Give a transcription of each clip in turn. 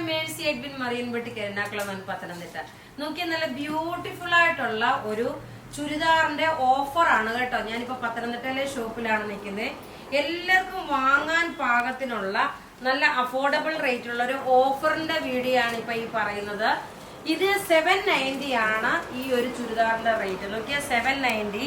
Mercy Edwin Mariyanpetti Ernakulam Pathanamthitta. നോക്കിയ നല്ല beautiful ആയിട്ടുള്ള ഒരു ചുരിദാറിന്റെ ഓഫർ ആണ് കേട്ടോ. ഞാനിപ്പോ പത്തനംതിട്ടയിലെ ഷോപ്പിലാണ് നിൽക്കുന്നത്. എല്ലാവർക്കും വാങ്ങാൻ പാകത്തിനുള്ള നല്ല അഫോർഡബിൾ റേറ്റ് ഉള്ള ഒരു ഓഫറിന്റെ വീഡിയോ ആണ് ഇപ്പൊ ഈ പറയുന്നത്. ഇത് 790 ആണ് ഈ ഒരു ചുരിദാറിന്റെ റേറ്റ്. നോക്കിയാൽ 790.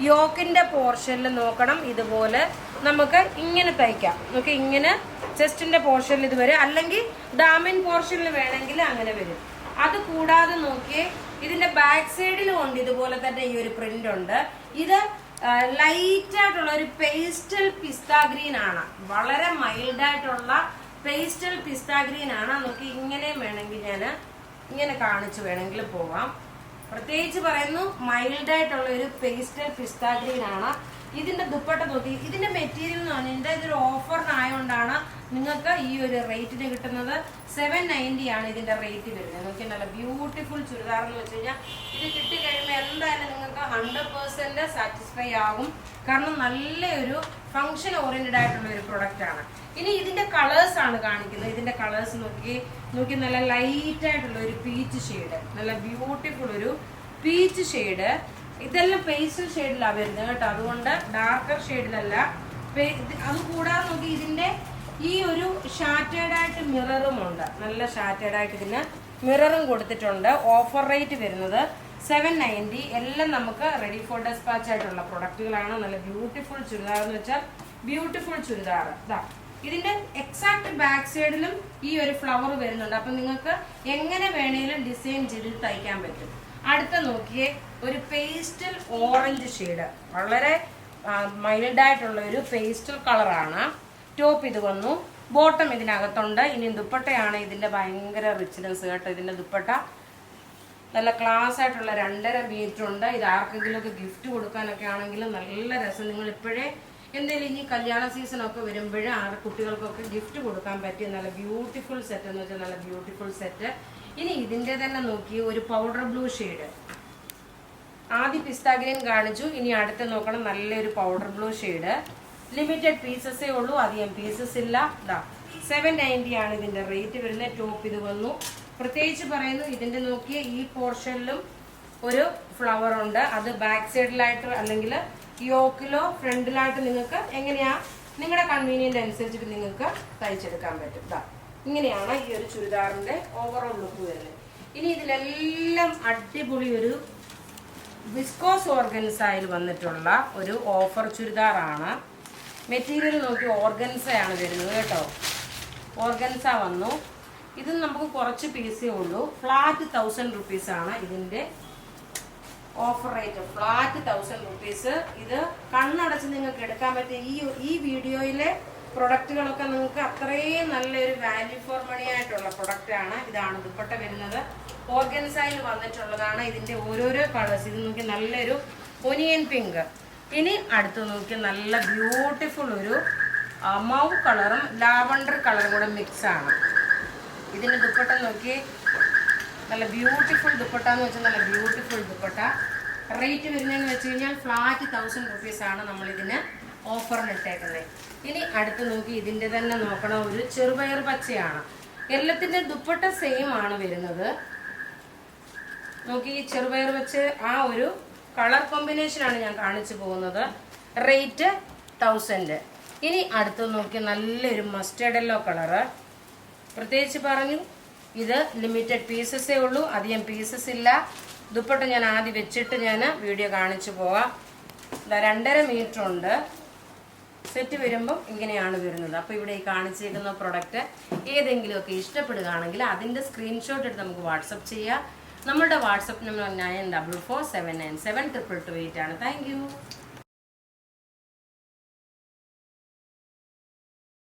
യോക്കിന്റെ പോർഷനിൽ നോക്കണം, ഇതുപോലെ നമുക്ക് ഇങ്ങനെ തയ്ക്കാം. നോക്കി ഇങ്ങനെ ചെസ്റ്റിന്റെ പോർഷനിൽ ഇത് വരും, അല്ലെങ്കിൽ ഡാമിൻ പോർഷനിൽ വേണമെങ്കിൽ അങ്ങനെ വരും. അത് കൂടാതെ നോക്കിയേ, ഇതിന്റെ ബാക്ക് സൈഡിലും ഉണ്ട് ഇതുപോലെ തന്നെ ഈ ഒരു പ്രിന്റ് ഉണ്ട്. ഇത് ലൈറ്റ് ആയിട്ടുള്ള ഒരു പേസ്റ്റൽ പിസ്ത ഗ്രീൻ ആണ്, വളരെ മൈൽഡ് ആയിട്ടുള്ള പേസ്റ്റൽ പിസ്ത ഗ്രീൻ ആണ്. നോക്കി ഇങ്ങനെ വേണമെങ്കിൽ ഞാൻ ഇങ്ങനെ കാണിച്ചു വേണമെങ്കിൽ പോവാം. പ്രത്യേകിച്ച് പറയുന്നു, മൈൽഡ് ആയിട്ടുള്ള ഒരു പേസ്റ്റൽ പിസ്ത ഗ്രീൻ ആണ്. ഇതിന്റെ ദുപ്പട്ട നോക്കി, ഇതിന്റെ മെറ്റീരിയൽ എന്ന് പറഞ്ഞാൽ ഇതൊരു ഓഫറിനായോണ്ടാണ് നിങ്ങൾക്ക് ഈ ഒരു റേറ്റിന് കിട്ടുന്നത്. 790 ആണ് ഇതിന്റെ റേറ്റ് വരുന്നത്. നോക്കി നല്ല ബ്യൂട്ടിഫുൾ ചുരിദാർ എന്ന് വെച്ച് കഴിഞ്ഞാൽ ഇത് കിട്ടിക്കഴിയുമ്പോൾ എന്തായാലും നിങ്ങൾക്ക് 100% സാറ്റിസ്ഫൈ ആകും. കാരണം നല്ലൊരു ഫങ്ഷൻ ഓറിയന്റഡ് ആയിട്ടുള്ള ഒരു പ്രൊഡക്റ്റ് ആണ്. ഇനി ഇതിന്റെ കളേഴ്സ് ആണ് കാണിക്കുന്നത്. ഇതിന്റെ കളേഴ്സ് നോക്കി നല്ല ലൈറ്റ് ആയിട്ടുള്ള ഒരു പീച്ച് ഷെയ്ഡ്, നല്ല ബ്യൂട്ടിഫുൾ ഒരു പീച്ച് ഷെയ്ഡ്. ഇതെല്ലാം പേസ്റ്റൽ ഷെയ്ഡിലാണ് വരുന്നത് കേട്ടോ, അതുകൊണ്ട് ഡാർക്കർ ഷെയ്ഡിലല്ല. അതുകൂടാതെ നോക്കി ഇതിന്റെ ഈ ഒരു ഷാറ്റേഡ് ആയിട്ട് മിററും ഉണ്ട്, നല്ല ഷാറ്റേഡ് ആയിട്ട് ഇതിന് മിററും കൊടുത്തിട്ടുണ്ട്. ഓഫർ റേറ്റ് വരുന്നത് 790. എല്ലാം നമുക്ക് റെഡി ഫോർ ഡെസ്പാച്ച് ആയിട്ടുള്ള പ്രൊഡക്റ്റുകളാണ്. നല്ല ബ്യൂട്ടിഫുൾ ചുരിദാർ എന്ന് വെച്ചാൽ ബ്യൂട്ടിഫുൾ ചുരിദാർ. ഇതാ ഇതിന്റെ എക്സാക്ട് ബാക്ക് സൈഡിലും ഈ ഒരു ഫ്ലവർ വരുന്നുണ്ട്. അപ്പൊ നിങ്ങൾക്ക് എങ്ങനെ വേണേലും ഡിസൈൻ ചെയ്ത് തയ്ക്കാൻ പറ്റും. അടുത്ത നോക്കിയേ, ഒരു പേസ്റ്റൽ ഓറഞ്ച് ഷെയ്ഡ്, വളരെ മൈൽഡ് ആയിട്ടുള്ള ഒരു പേസ്റ്റൽ കളറാണ്. ടോപ്പ് ഇത് വന്നു, ബോട്ടം ഇതിനകത്തുണ്ട്. ഇനി ദുപ്പട്ടയാണ് ഇതിന്റെ ഭയങ്കര റിച്ച്നെസ് കേട്ടോ. ഇതിന്റെ ദുപ്പട്ട നല്ല ക്ലാസ് ആയിട്ടുള്ള 2.5 മീറ്റർ ഉണ്ട്. ഇത് ആർക്കെങ്കിലും ഒക്കെ ഗിഫ്റ്റ് കൊടുക്കാനൊക്കെ ആണെങ്കിലും നല്ല രസം. നിങ്ങൾ ഇപ്പോഴേ എന്തെങ്കിലും ഇനി കല്യാണ സീസൺ ഒക്കെ വരുമ്പോഴേ കുട്ടികൾക്കൊക്കെ ഗിഫ്റ്റ് കൊടുക്കാൻ പറ്റിയ നല്ല ബ്യൂട്ടിഫുൾ സെറ്റ് എന്ന് വെച്ചാൽ നല്ല ബ്യൂട്ടിഫുൾ സെറ്റ്. ഇനി ഇതിന്റെ തന്നെ നോക്കി ഒരു പൗഡർ ബ്ലൂ ഷെയ്ഡ്. ആദ്യം പിസ്ത ഗ്രീൻ കാണിച്ചു, ഇനി അടുത്ത് നോക്കണം നല്ലൊരു പൗഡർ ബ്ലൂ ഷെയ്ഡ്. ലിമിറ്റഡ് പീസസേ ഉള്ളൂ, അധികം പീസസ് ഇല്ല. 790 ആണ് ഇതിന്റെ റേറ്റ് വരുന്നത്. ടോപ്പ് ഇത് വന്നു. പ്രത്യേകിച്ച് പറയുന്നു, ഇതിന്റെ നോക്കിയ ഈ പോർഷനിലും ഒരു ഫ്ലവർ ഉണ്ട്. അത് ബാക്ക് സൈഡിലായിട്ട് അല്ലെങ്കിൽ യോക്കിലോ ഫ്രണ്ടിലായിട്ട് നിങ്ങൾക്ക് എങ്ങനെയാ നിങ്ങളുടെ കൺവീനിയന്റ് അനുസരിച്ചിട്ട് നിങ്ങൾക്ക് തയ്ച്ചെടുക്കാൻ പറ്റും. ഇങ്ങനെയാണ് ഈ ഒരു ചുരിദാറിന്റെ ഓവറോൾ ലുക്ക് വരുന്നത്. ഇനി ഇതിലെല്ലാം അടിപൊളി ഒരു വിസ്കോസ് ഓർഗൻസായിൽ വന്നിട്ടുള്ള ഒരു ഓഫർ ചുരിദാറാണ്. മെറ്റീരിയൽ നോക്കി ഓർഗൻസയാണ് വരുന്നത് കേട്ടോ. ഓർഗൻസ വന്നു. ഇത് നമുക്ക് കുറച്ച് പീസേ ഉള്ളൂ. ഫ്ലാറ്റ് 1000 റുപ്പീസ് ആണ് ഇതിന്റെ ഓഫർ റേറ്റ്. Flat 1000 rupees. ഇത് കണ്ണടച്ച് നിങ്ങൾക്ക് എടുക്കാൻ പറ്റിയ ഈ വീഡിയോയിലെ പ്രൊഡക്റ്റുകളൊക്കെ നിങ്ങൾക്ക് അത്രയും നല്ലൊരു വാല്യൂ ഫോർ മണി ആയിട്ടുള്ള പ്രൊഡക്റ്റ് ആണ്. ഇതാണ് ദുപ്പട്ട വരുന്നത്. ഓർഗൻസയിൽ വന്നിട്ടുള്ളതാണ്. ഇതിന്റെ ഓരോരോ കളേഴ്സ് ഇത് നോക്കി നല്ലൊരു ഒനിയൻ പിങ്ക്. ഇനി അടുത്ത് നോക്കി നല്ല ബ്യൂട്ടിഫുൾ ഒരു മൗ കളറും ലാവണ്ടർ കളറും കൂടെ മിക്സ് ആണ്. ഇതിന്റെ ദുപ്പട്ട നോക്കി നല്ല ബ്യൂട്ടിഫുൾ ദുപ്പട്ട എന്ന് വെച്ചാൽ നല്ല ബ്യൂട്ടിഫുൾ ദുപ്പട്ട. റേറ്റ് വരുന്നതെന്ന് വെച്ച് കഴിഞ്ഞാൽ ഫ്ലാറ്റ് 1000 റുപ്പീസ് ആണ് നമ്മൾ ഇതിന് ഓഫറിന് ഇട്ടേക്കുന്നത്. ഇനി അടുത്ത് നോക്കി ഇതിന്റെ തന്നെ നോക്കണം, ഒരു ചെറുപയർ പച്ചയാണ്. എല്ലാത്തിന്റെ ദുപ്പട്ട സെയിം ആണ് വരുന്നത്. നോക്കി ഈ ചെറുപയർ വെച്ച് ആ ഒരു കളർ കോമ്പിനേഷൻ ആണ് ഞാൻ കാണിച്ചു പോകുന്നത്. റേറ്റ് 1000. ഇനി അടുത്ത് നോക്കി നല്ലൊരു മസ്റ്റേർഡ് യെല്ലോ കളറ്. പ്രത്യേകിച്ച് പറഞ്ഞു, ഇത് ലിമിറ്റഡ് പീസസേ ഉള്ളൂ, അധികം പീസസ് ഇല്ല. ദുപ്പട്ട ഞാൻ ആദ്യം വെച്ചിട്ട് ഞാൻ വീഡിയോ കാണിച്ചു പോവാം. 2.5 മീറ്റർ ഉണ്ട്. സെറ്റ് വരുമ്പം ഇങ്ങനെയാണ് വരുന്നത്. അപ്പോൾ ഇവിടെ ഈ കാണിച്ചേക്കുന്ന പ്രൊഡക്റ്റ് ഏതെങ്കിലുമൊക്കെ ഇഷ്ടപ്പെടുകയാണെങ്കിൽ അതിൻ്റെ സ്ക്രീൻഷോട്ട് എടുത്ത് നമുക്ക് വാട്സപ്പ് ചെയ്യാം. നമ്മുടെ വാട്സപ്പ് നമ്പർ 9447972228 ആണ്. Thank you.